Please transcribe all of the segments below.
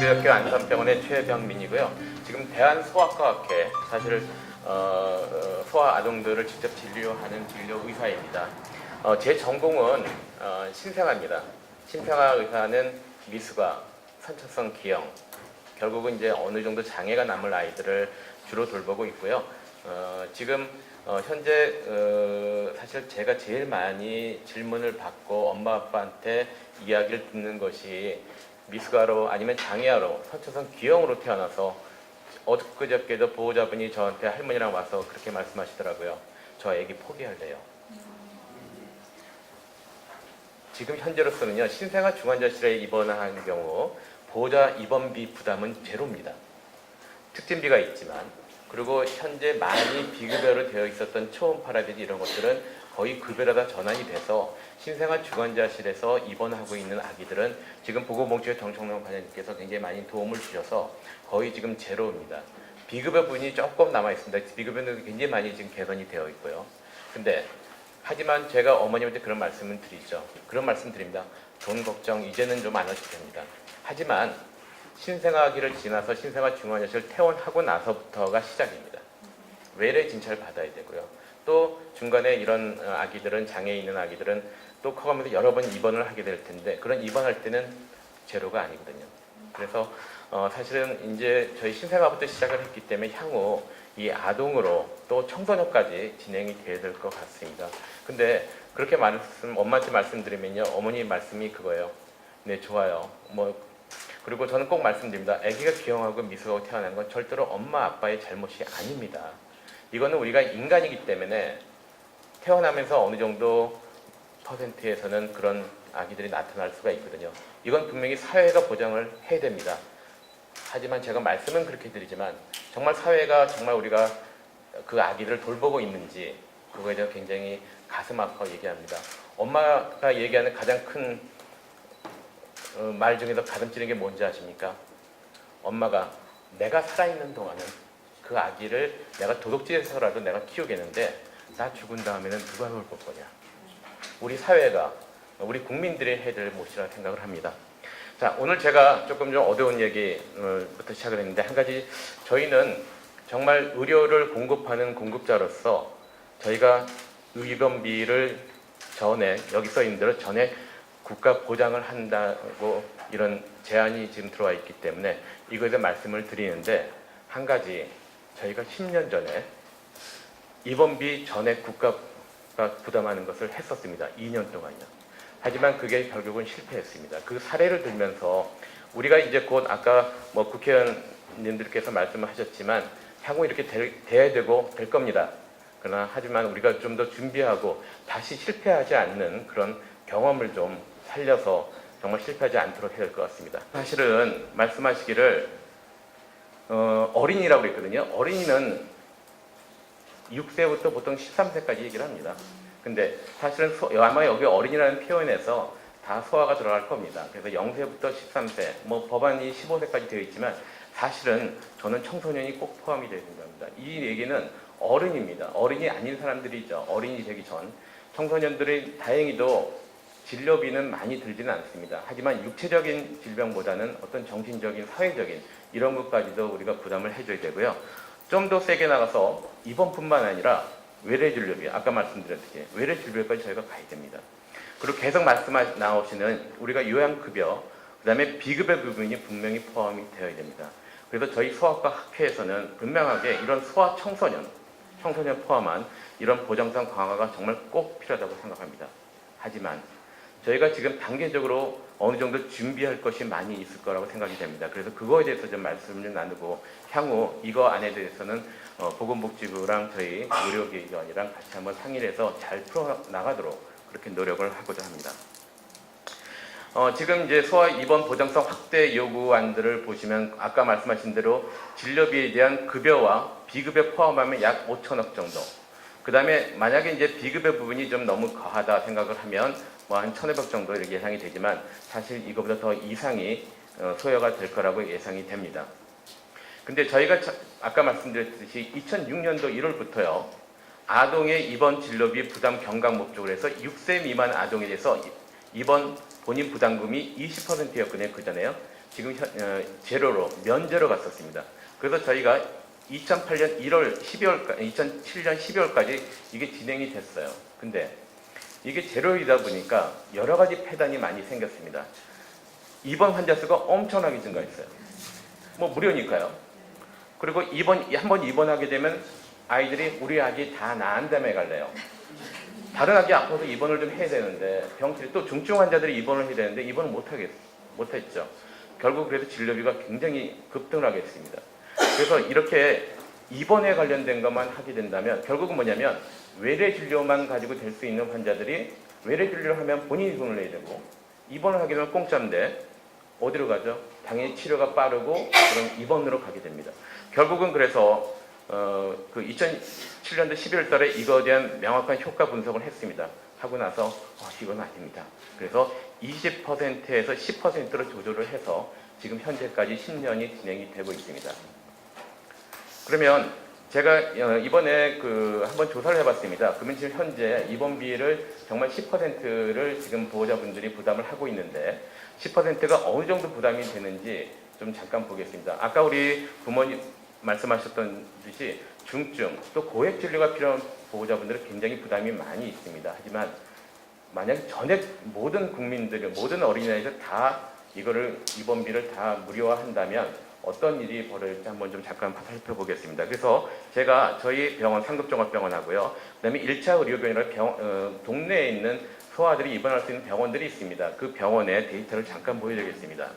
대학교 안산병원의 최병민이고요. 지금 대한소아과학회 사실 소아 아동들을 직접 진료하는 진료 의사입니다. 제 전공은 신생아입니다. 신생아 의사는 미숙아, 선천성 기형, 결국은 이제 어느 정도 장애가 남을 아이들을 주로 돌보고 있고요. 지금 현재 사실 제가 제일 많이 질문을 받고 엄마 아빠한테 이야기를 듣는 것이 미숙아로 아니면 장애아로 선천성 기형으로 태어나서 엊그저께도 보호자분이 저한테 할머니랑 와서 그렇게 말씀하시더라고요. 저 애기 포기할래요. 지금 현재로서는요, 신생아 중환자실에 입원한 경우 보호자 입원비 부담은 제로입니다. 특진비가 있지만, 그리고 현재 많이 비급여로 되어 있었던 초음파라든지 이런 것들은 거의 급여로 다 전환이 돼서 신생아 중환자실에서 입원하고 있는 아기들은 지금 보건복지부 정청래 관장님께서 굉장히 많이 도움을 주셔서 거의 지금 제로입니다. 비급여 분이 조금 남아 있습니다. 비급여는 굉장히 많이 지금 개선이 되어 있고요. 근데 하지만 제가 어머님한테 그런 말씀을 드리죠. 그런 말씀 드립니다. 돈 걱정 이제는 좀 안 하셔도 됩니다. 하지만 신생아기를 지나서 신생아 중환자실 퇴원하고 나서부터가 시작입니다. 외래 진찰 받아야 되고요. 또 중간에 이런 아기들은, 장애 있는 아기들은 또 커가면서 여러 번 입원을 하게 될 텐데, 그런 입원할 때는 제로가 아니거든요. 그래서 사실은 이제 저희 신생아부터 시작을 했기 때문에 향후 이 아동으로 또 청소년까지 진행이 돼야 될 것 같습니다. 근데 그렇게 엄마한테 말씀드리면요, 어머니 말씀이 그거예요. 네, 좋아요. 그리고 저는 꼭 말씀드립니다. 아기가 기형하고 미숙하고 태어나는 건 절대로 엄마 아빠의 잘못이 아닙니다. 이거는 우리가 인간이기 때문에 태어나면서 어느 정도 퍼센트에서는 그런 아기들이 나타날 수가 있거든요. 이건 분명히 사회가 보장을 해야 됩니다. 하지만 제가 말씀은 그렇게 드리지만 정말 사회가 정말 우리가 그 아기를 돌보고 있는지 그거에 대해서 굉장히 가슴 아파 얘기합니다. 엄마가 얘기하는 가장 큰 말 중에서 가슴 찌는 게 뭔지 아십니까? 엄마가 내가 살아있는 동안은 그 아기를 내가 도둑질해서라도 내가 키우겠는데 나 죽은 다음에는 누가 돌볼 거냐. 우리 사회가, 우리 국민들이 해야 될 몫이라고 생각을 합니다. 자, 오늘 제가 조금 좀 어려운 얘기부터 시작을 했는데, 한 가지, 저희는 정말 의료를 공급하는 공급자로서 저희가 의료비를 전에, 여기 써 있는 대로 전에 국가 보장을 한다고 이런 제안이 지금 들어와 있기 때문에 이거에 대해 말씀을 드리는데, 한 가지, 저희가 10년 전에 입원비 전액 국가가 부담하는 것을 했었습니다. 2년 동안요. 하지만 그게 결국은 실패했습니다. 그 사례를 들면서 우리가 이제 곧 아까 국회의원님들께서 말씀을 하셨지만 향후 이렇게 돼야 되고 될 겁니다. 그러나 하지만 우리가 좀 더 준비하고 다시 실패하지 않는 그런 경험을 좀 살려서 정말 실패하지 않도록 해야 될 것 같습니다. 사실은 말씀하시기를 어린이라고 그랬거든요. 어린이는 6세부터 보통 13세까지 얘기를 합니다. 근데 사실은 아마 여기 어린이라는 표현에서 다 소아가 들어갈 겁니다. 그래서 0세부터 13세, 법안이 15세까지 되어 있지만 사실은 저는 청소년이 꼭 포함이 되어 있습니다. 이 얘기는 어른입니다. 어른이 아닌 사람들이죠. 어린이 되기 전. 청소년들이 다행히도 진료비는 많이 들지는 않습니다. 하지만 육체적인 질병보다는 어떤 정신적인, 사회적인 이런 것까지도 우리가 부담을 해줘야 되고요. 좀 더 세게 나가서 입원뿐만 아니라 외래 진료비, 아까 말씀드렸듯이 외래 진료비까지 저희가 가야 됩니다. 그리고 계속 나오시는 우리가 요양급여, 그 다음에 비급여 부분이 분명히 포함이 되어야 됩니다. 그래서 저희 소아과 학회에서는 분명하게 이런 소아 청소년 포함한 이런 보장성 강화가 정말 꼭 필요하다고 생각합니다. 하지만 저희가 지금 단계적으로 어느 정도 준비할 것이 많이 있을 거라고 생각이 됩니다. 그래서 그거에 대해서 좀 말씀을 나누고 향후 이거 안에 대해서는 보건복지부랑 저희 의료기관이랑 같이 한번 상의를 해서 잘 풀어나가도록 그렇게 노력을 하고자 합니다. 지금 이제 소아 입원 보장성 확대 요구안들을 보시면 아까 말씀하신 대로 진료비에 대한 급여와 비급여 포함하면 약 5천억 정도. 그 다음에 만약에 이제 비급여 부분이 좀 너무 과하다 생각을 하면 한 1,500 정도 이렇게 예상이 되지만 사실 이거보다 더 이상이 소요가 될 거라고 예상이 됩니다. 근데 저희가 아까 말씀드렸듯이 2006년도 1월부터요. 아동의 입원 진료비 부담 경감 목적으로 해서 6세 미만 아동에 대해서 입원 본인 부담금이 20%였거든요. 그전에요. 지금 제로로 면제로 갔었습니다. 그래서 저희가 2008년 1월 12월까지 2007년 12월까지 이게 진행이 됐어요. 근데 이게 제로이다 보니까 여러 가지 폐단이 많이 생겼습니다. 입원 환자 수가 엄청나게 증가했어요. 뭐 무료니까요. 그리고 한번 입원하게 되면 아이들이 우리 아기 다 나은 다음에 갈래요. 다른 아기 아파서 입원을 좀 해야 되는데 병실 또 중증 환자들이 입원을 해야 되는데 입원을 못했죠. 결국 그래서 진료비가 굉장히 급등을 하게 됐습니다. 그래서 이렇게 입원에 관련된 것만 하게 된다면 결국은 뭐냐면 외래 진료만 가지고 될 수 있는 환자들이 외래 진료를 하면 본인이 돈을 내야 되고 입원을 하게 되면 공짜인데 어디로 가죠? 당연히 치료가 빠르고 그럼 입원으로 가게 됩니다. 결국은 그래서 그 2007년도 11월 달에 이거에 대한 명확한 효과 분석을 했습니다. 하고 나서 이건 아닙니다. 그래서 20%에서 10%로 조절을 해서 지금 현재까지 10년이 진행이 되고 있습니다. 그러면 제가 이번에 한번 조사를 해봤습니다. 그러면 지금 현재 입원비를 정말 10%를 지금 보호자분들이 부담을 하고 있는데 10%가 어느 정도 부담이 되는지 좀 잠깐 보겠습니다. 아까 우리 부모님 말씀하셨던 듯이 중증 또 고액 진료가 필요한 보호자분들은 굉장히 부담이 많이 있습니다. 하지만 만약 전액 모든 국민들, 모든 어린이들 다 이거를 입원비를 다 무료화한다면 어떤 일이 벌어질지 한번 좀 잠깐 살펴보겠습니다. 그래서 제가 저희 병원 상급종합병원하고요. 그다음에 1차 의료병원이라 동네에 있는 소아들이 입원할 수 있는 병원들이 있습니다. 그 병원의 데이터를 잠깐 보여드리겠습니다.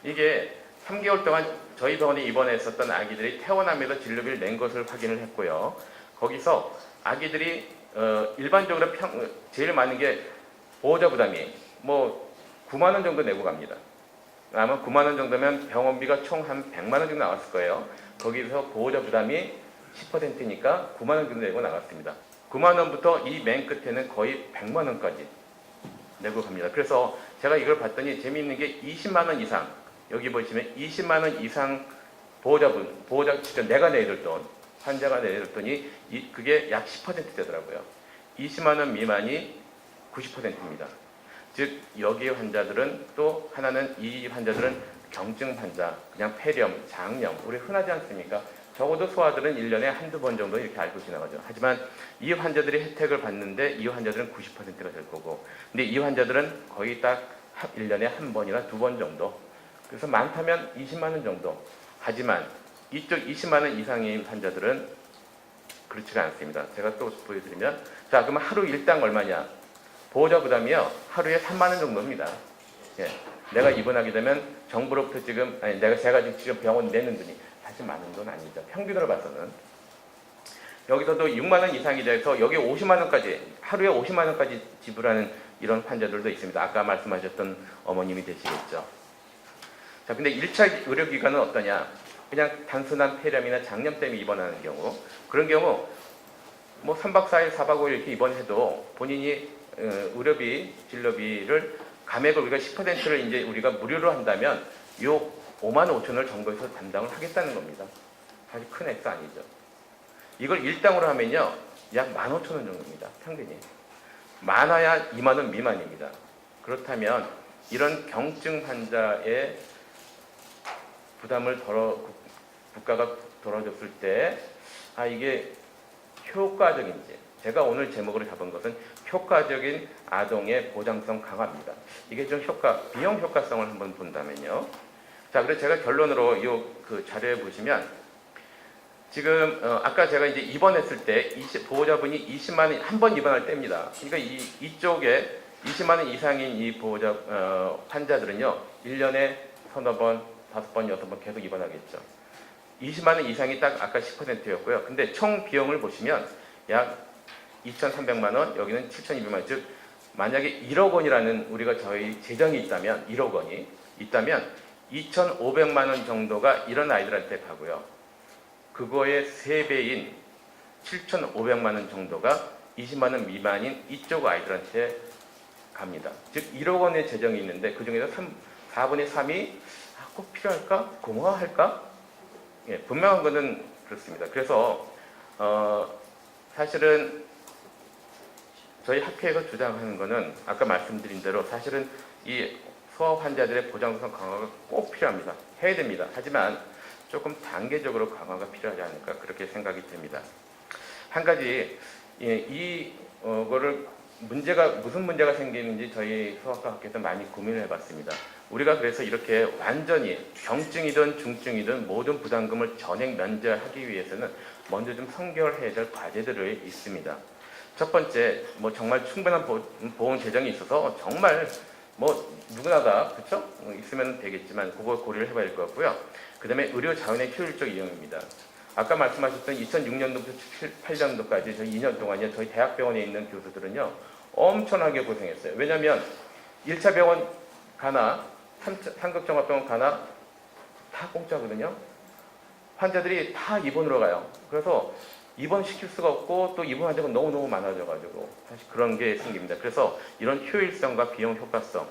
이게 3개월 동안 저희 병원에 입원했었던 아기들이 퇴원하면서 진료비를 낸 것을 확인을 했고요. 거기서 아기들이 일반적으로 제일 많은 게 보호자 부담이 뭐 9만 원 정도 내고 갑니다. 아마 9만 원 정도면 병원비가 총 한 100만 원 정도 나왔을 거예요. 거기서 보호자 부담이 10%니까 9만 원 정도 내고 나갔습니다. 9만 원부터 이 맨 끝에는 거의 100만 원까지 내고 갑니다. 그래서 제가 이걸 봤더니 재미있는 게 20만 원 이상, 여기 보시면 20만 원 이상 보호자 직접 내가 내줄 돈, 환자가 내줄 돈이 그게 약 10% 되더라고요. 20만 원 미만이 90%입니다. 즉 여기 환자들은 또 하나는 이 환자들은 경증 환자, 그냥 폐렴, 장염, 우리 흔하지 않습니까? 적어도 소아들은 1년에 한두 번 정도 이렇게 앓고 지나가죠. 하지만 이 환자들이 혜택을 받는데 이 환자들은 90%가 될 거고 근데 이 환자들은 거의 딱 1년에 한 번이나 두 번 정도 그래서 많다면 20만 원 정도 하지만 이쪽 20만 원 이상인 환자들은 그렇지가 않습니다. 제가 또 보여드리면 자 그러면 하루 일당 얼마냐 보호자 부담이요 하루에 3만 원 정도입니다. 예. 내가 입원하게 되면 정부로부터 제가 지금 병원 내는 돈이 사실 많은 돈 아니죠. 평균으로 봐서는 여기서도 6만 원 이상이 돼서 여기 50만 원까지 하루에 50만 원까지 지불하는 이런 환자들도 있습니다. 아까 말씀하셨던 어머님이 되시겠죠. 자, 근데 1차 의료기관은 어떠냐? 그냥 단순한 폐렴이나 장염 때문에 입원하는 경우 그런 경우 뭐 3박 4일, 4박 5일 이렇게 입원해도 본인이 의료비, 진료비를 감액을 우리가 10%를 이제 우리가 무료로 한다면 요 5만 5천을 정부에서 담당을 하겠다는 겁니다. 사실 큰 액수 아니죠. 이걸 일당으로 하면요 약 15,000원 정도입니다. 평균이. 많아야 2만 원 미만입니다. 그렇다면 이런 경증 환자의 부담을 국가가 덜어줬을 때 이게 효과적인지 제가 오늘 제목으로 잡은 것은 효과적인 아동의 보장성 강화입니다. 이게 좀 비용 효과성을 한번 본다면요. 자, 그래서 제가 결론으로 그 자료에 보시면 지금 아까 제가 이제 입원했을 때 보호자분이 20만 원 한 번 입원할 때입니다. 그러니까 이쪽에 20만 원 이상인 이 보호자 환자들은요 1년에 서너 번, 5번, 6번 계속 입원하겠죠. 20만 원 이상이 딱 아까 10%였고요. 근데 총 비용을 보시면 약 2,300만 원, 여기는 7,200만 원. 즉 만약에 1억 원이라는 우리가 저희 재정이 있다면 1억 원이 있다면 2,500만 원 정도가 이런 아이들한테 가고요. 그거의 3배인 7,500만 원 정도가 20만 원 미만인 이쪽 아이들한테 갑니다. 즉 1억 원의 재정이 있는데 그 중에서 4분의 3이 꼭 필요할까? 고마워할까? 예, 분명한 것은 그렇습니다. 그래서 사실은 저희 학회에서 주장하는 것은 아까 말씀드린 대로 사실은 이 소아 환자들의 보장성 강화가 꼭 필요합니다. 해야 됩니다. 하지만 조금 단계적으로 강화가 필요하지 않을까 그렇게 생각이 듭니다. 한 가지 이거를 무슨 문제가 생기는지 저희 소아과 학교에서 많이 고민을 해봤습니다. 우리가 그래서 이렇게 완전히 경증이든 중증이든 모든 부담금을 전액 면제하기 위해서는 먼저 좀 선결해야 될 과제들이 있습니다. 첫 번째, 뭐 정말 충분한 보험 재정이 있어서 정말 뭐 누구나 다 그렇죠? 있으면 되겠지만 그걸 고려를 해봐야 될 것 같고요. 그 다음에 의료 자원의 효율적 이용입니다. 아까 말씀하셨던 2006년도부터 2008년도까지 저희 2년 동안요, 저희 대학병원에 있는 교수들은요 엄청나게 고생했어요. 왜냐하면 1차 병원 가나 상급종합병원 가나 다 공짜거든요. 환자들이 다 입원으로 가요. 그래서 입원시킬 수가 없고 또 입원 환자가 너무너무 많아져가지고 사실 그런 게 생깁니다. 그래서 이런 효율성과 비용 효과성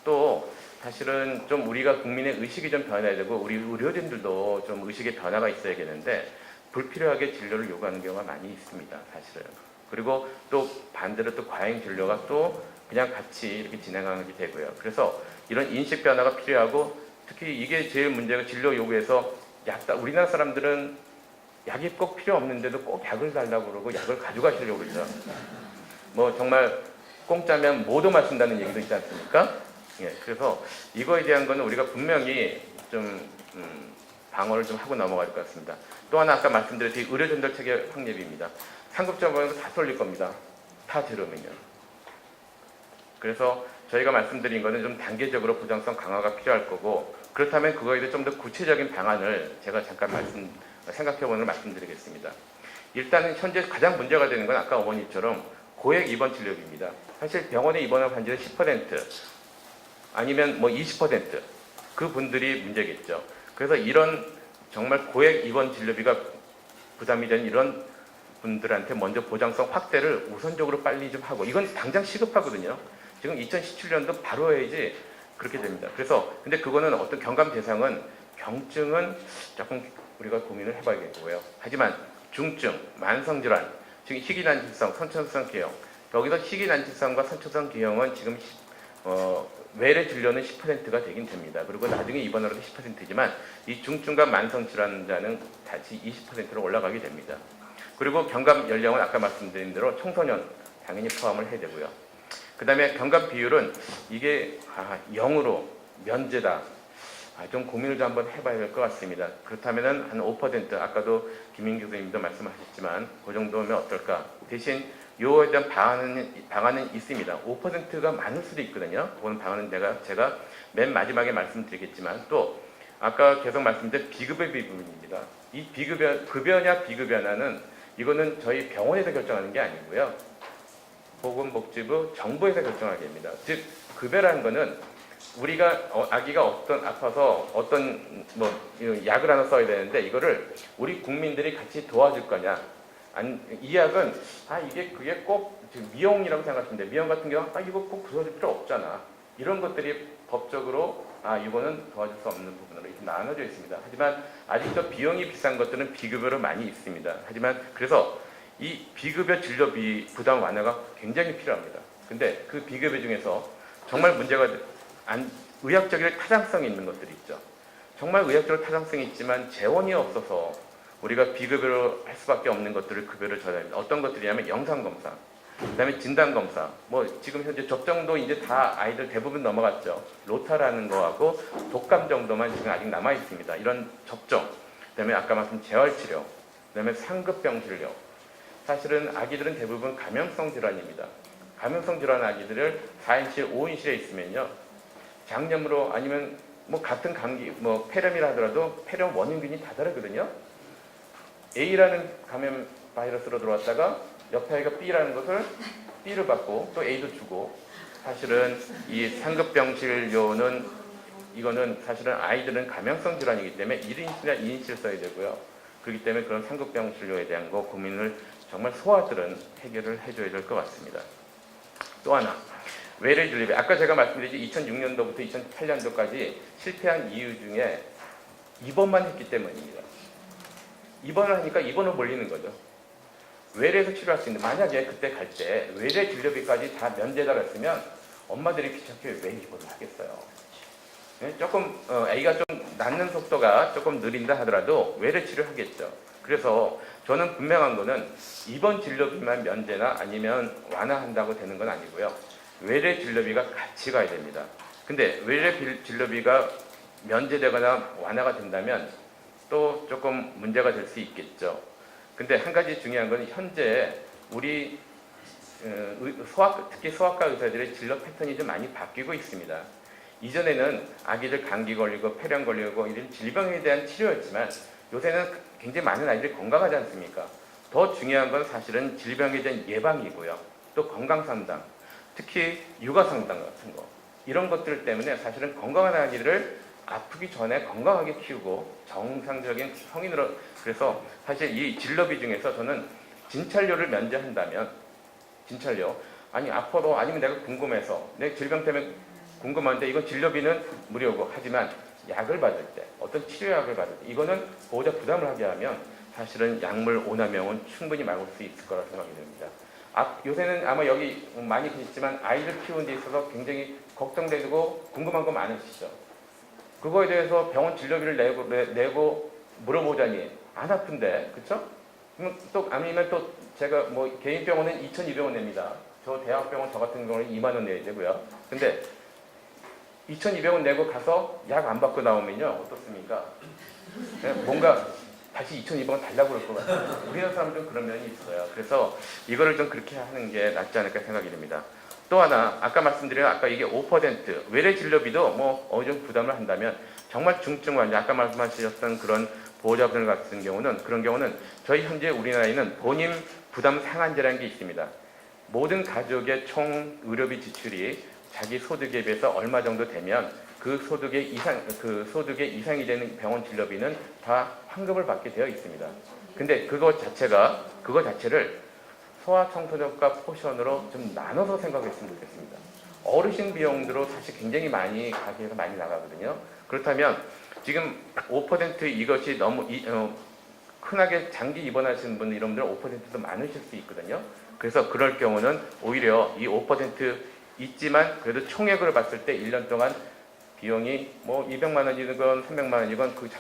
또 사실은 좀 우리가 국민의 의식이 좀 변해야 되고 우리 의료진들도 좀 의식의 변화가 있어야겠는데 불필요하게 진료를 요구하는 경우가 많이 있습니다. 사실은. 그리고 또 반대로 또 과잉 진료가 또 그냥 같이 이렇게 진행하게 되고요. 그래서 이런 인식 변화가 필요하고 특히 이게 제일 문제가 진료 요구에서 우리나라 사람들은 약이 꼭 필요 없는데도 꼭 약을 달라고 그러고 약을 가져가시려고 그러죠. 뭐 정말 공짜면 뭐도 마신다는 얘기도 있지 않습니까? 예, 그래서 이거에 대한 거는 우리가 분명히 좀 방어를 좀 하고 넘어갈 것 같습니다. 또 하나 아까 말씀드렸듯이 의료 전달 체계 확립입니다. 상급자본에서 다 쏠릴 겁니다. 다 들으면요. 그래서 저희가 말씀드린 거는 좀 단계적으로 보장성 강화가 필요할 거고 그렇다면 그거에 대해 좀 더 구체적인 방안을 제가 잠깐 생각해보는 말씀드리겠습니다. 일단은 현재 가장 문제가 되는 건 아까 어머니처럼 고액 입원 진료비입니다. 사실 병원에 입원한 환자의 10% 아니면 뭐 20% 그분들이 문제겠죠. 그래서 이런 정말 고액 입원 진료비가 부담이 되는 이런 분들한테 먼저 보장성 확대를 우선적으로 빨리 좀 하고 이건 당장 시급하거든요. 지금 2017년도 바로 해야지 그렇게 됩니다. 그래서 근데 그거는 어떤 경감 대상은 경증은 조금 우리가 고민을 해봐야겠고요. 하지만 중증, 만성질환, 지금 희귀난치성, 선천성 기형 여기서 희귀난치성과 선천성 기형은 지금 외래 진료는 10%가 되긴 됩니다. 그리고 나중에 입원하러도 10%지만 이 중증과 만성질환자는 다시 20%로 올라가게 됩니다. 그리고 경감 연령은 아까 말씀드린 대로 청소년 당연히 포함을 해야 되고요. 그 다음에 경감 비율은 이게 0으로 면제다. 좀 고민을 좀 한번 해봐야 될 것 같습니다. 그렇다면 한 5% 아까도 김민규 교수님도 말씀하셨지만 그 정도면 어떨까. 대신 요에 대한 방안은 있습니다. 5%가 많을 수도 있거든요. 그건 방안은 제가 맨 마지막에 말씀드리겠지만 또 아까 계속 말씀드린 비급여 부분입니다. 이 급여냐 비급여냐는 이거는 저희 병원에서 결정하는 게 아니고요. 보건복지부 정부에서 결정하게 됩니다. 즉 급여라는 거는 우리가 아기가 아파서 어떤 약을 하나 써야 되는데 이거를 우리 국민들이 같이 도와줄 거냐. 이 약은 그게 꼭 미용이라고 생각하시면 돼요. 미용 같은 경우 이거 꼭 도와줄 필요 없잖아. 이런 것들이 법적으로 이거는 도와줄 수 없는 부분으로 이렇게 나눠져 있습니다. 하지만 아직도 비용이 비싼 것들은 비급여로 많이 있습니다. 하지만 그래서 이 비급여 진료비 부담 완화가 굉장히 필요합니다. 근데 그 비급여 중에서 정말 문제가 의학적인 타당성이 있는 것들이 있죠. 정말 의학적으로 타당성이 있지만 재원이 없어서 우리가 비급여로 할 수밖에 없는 것들을 급여를 줘야 합니다. 어떤 것들이냐면 영상검사, 그 다음에 진단검사, 지금 현재 접종도 이제 다 아이들 대부분 넘어갔죠. 로타라는 거하고 독감 정도만 지금 아직 남아 있습니다. 이런 접종, 그 다음에 아까 말씀 재활치료, 그 다음에 상급병 진료. 사실은 아기들은 대부분 감염성 질환입니다. 감염성 질환 아기들을 4인실, 5인실에 있으면요. 장염으로 아니면 같은 감기, 폐렴이라 하더라도 폐렴 원인균이 다 다르거든요. A라는 감염 바이러스로 들어왔다가 옆에 아이가 B라는 것을 B를 받고 또 A도 주고 사실은 이 상급병 진료는 이거는 사실은 아이들은 감염성 질환이기 때문에 1인실이나 2인실 써야 되고요. 그렇기 때문에 그런 상급병 진료에 대한 거 고민을 정말 소아들은 해결을 해줘야 될 것 같습니다. 또 하나 외래 진료비. 아까 제가 말씀드렸지 2006년도부터 2008년도까지 실패한 이유 중에 입원만 했기 때문입니다. 입원을 하니까 입원을 몰리는 거죠. 외래에서 치료할 수 있는데 만약에 그때 갈 때 외래 진료비까지 다 면제가 됐으면 엄마들이 귀찮게 왜 입원을 하겠어요? 네? 조금 아기가 좀 낫는 속도가 조금 느린다 하더라도 외래 치료하겠죠. 그래서 저는 분명한 거는 입원 진료비만 면제나 아니면 완화한다고 되는 건 아니고요. 외래 진료비가 같이 가야 됩니다. 근데 외래 진료비가 면제되거나 완화가 된다면 또 조금 문제가 될 수 있겠죠. 근데 한 가지 중요한 건 현재 우리 특히 소아과 의사들의 진료 패턴이 좀 많이 바뀌고 있습니다. 이전에는 아기들 감기 걸리고 폐렴 걸리고 이런 질병에 대한 치료였지만 요새는 굉장히 많은 아이들이 건강하지 않습니까? 더 중요한 건 사실은 질병에 대한 예방이고요. 또 건강 상담, 특히 육아 상담 같은 거 이런 것들 때문에 사실은 건강한 아기들을 아프기 전에 건강하게 키우고 정상적인 성인으로 그래서 사실 이 진료비 중에서 저는 진찰료를 면제한다면 진찰료 아니 아파도 아니면 내가 궁금해서 내 질병 때문에 궁금한데 이건 진료비는 무료고 하지만 약을 받을 때 어떤 치료약을 받을 때 이거는 보호자 부담을 하게 하면 사실은 약물 오남용은 충분히 막을 수 있을 거라 생각이 듭니다. 요새는 아마 여기 많이 계시지만 아이들 키우는 데 있어서 굉장히 걱정되고 궁금한 거 많으시죠. 그거에 대해서 병원 진료비를 내고 물어보자니 안 아픈데 그쵸? 그러면 또 아니면 또 제가 뭐 개인 병원은 2,200원 냅니다. 저 대학병원 저 같은 경우는 2만 원 내야 되고요. 근데 2,200원 내고 가서 약 안 받고 나오면요 어떻습니까? 뭔가 다시 2,200원 달라고 그럴 것 같아요. 우리나라 사람들은 그런 면이 있어요. 그래서 이거를 좀 그렇게 하는 게 낫지 않을까 생각이 듭니다. 또 하나 아까 말씀드린 아까 이게 5% 외래 진료비도 뭐 어느 정도 부담을 한다면 정말 중증 환자 아까 말씀하셨던 그런 보호자분들 같은 경우는 그런 경우는 저희 현재 우리나라에는 본인 부담 상한제라는 게 있습니다. 모든 가족의 총 의료비 지출이 자기 소득에 비해서 얼마 정도 되면 그 소득의 이상이 되는 병원 진료비는 다 환급을 받게 되어 있습니다. 근데 그거 자체를 소아청소년과 포션으로 좀 나눠서 생각했으면 좋겠습니다. 어르신 비용으로 사실 굉장히 많이 가게에서 많이 나가거든요. 그렇다면 지금 5% 이것이 너무 흔하게 장기 입원하시는 분들 이런 분들은 5%도 많으실 수 있거든요. 그래서 그럴 경우는 오히려 이 5% 있지만 그래도 총액으로 봤을 때 1년 동안 비용이 뭐 200만 원이건 300만 원이건 그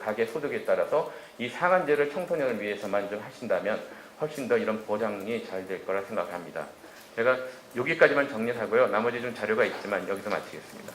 가게 소득에 따라서 이 상한제를 청소년을 위해서만 좀 하신다면 훨씬 더 이런 보장이 잘 될 거라 생각합니다. 제가 여기까지만 정리하고요. 나머지 좀 자료가 있지만 여기서 마치겠습니다.